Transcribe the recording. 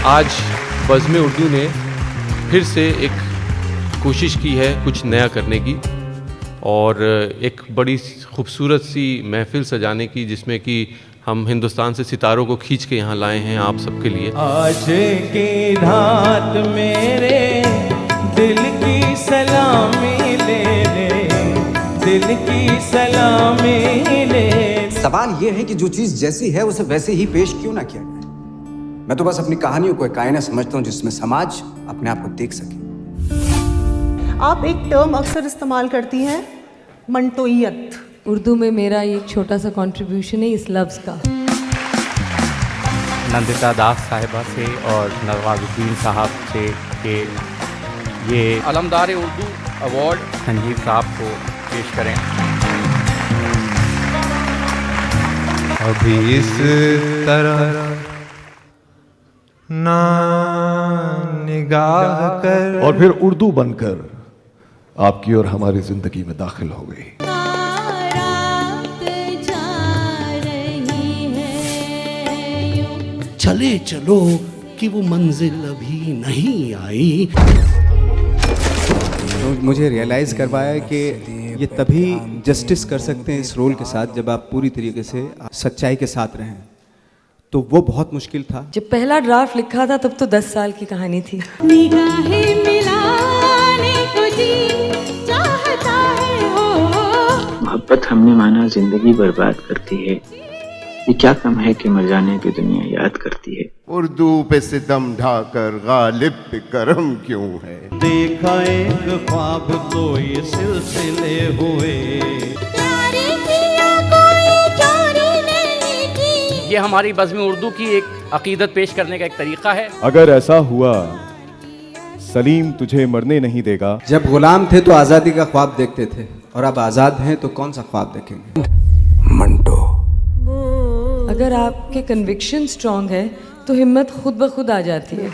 आज बज़्म उर्दू ने फिर से एक कोशिश की है कुछ नया करने की और एक बड़ी खूबसूरत सी महफ़िल सजाने की, जिसमें कि हम हिंदुस्तान से सितारों को खींच के यहाँ लाए हैं आप सबके लिए। आज की रात मेरे दिल की सलामी ले ले, दिल की सलामी ले। सवाल ये है कि जो चीज जैसी है उसे वैसे ही पेश क्यों ना किया जाए। मैं तो बस अपनी कहानियों को एक आईना समझता हूँ जिसमें समाज अपने आप को देख सके। आप एक टर्म अक्सर इस्तेमाल करती हैं, मंटोइयत। उर्दू में मेरा एक छोटा सा कंट्रीब्यूशन है इस लफ्ज़ का। नंदिता दास साहिबा से और नवाजुद्दीन साहब से कि ये अलमदार उर्दू अवार्ड संजीव साहब को पेश करें। अभी इस तरह ना निगाह कर, और फिर उर्दू बनकर आपकी और हमारी जिंदगी में दाखिल हो गई। चले चलो कि वो मंजिल अभी नहीं आई। तो मुझे रियलाइज करवाया कि ये तभी जस्टिस कर सकते हैं इस रोल के साथ जब आप पूरी तरीके से सच्चाई के साथ रहें, तो वो बहुत मुश्किल था। जब पहला ड्राफ्ट लिखा था तब तो 10 साल की कहानी थी। निगाहें मिलाने को जी चाहता है हो। मोहब्बत हमने माना जिंदगी बर्बाद करती है, ये क्या कम है कि मर जाने की दुनिया याद करती है। उर्दू पे सितम ढाकर गालिब पे करम क्यों है। देखा एक ख्वाब तो ये सिलसिले हुए, ये हमारी बज़्म उर्दू की एक अकीदत पेश करने का एक तरीक़ा है। अगर ऐसा हुआ सलीम तुझे मरने नहीं देगा। जब गुलाम थे तो आज़ादी का ख्वाब देखते थे, और अब आज़ाद हैं तो कौन सा ख्वाब देखेंगे। मंटो, अगर आपके कन्विक्शन स्ट्रांग है तो हिम्मत खुद ब खुद आ जाती है।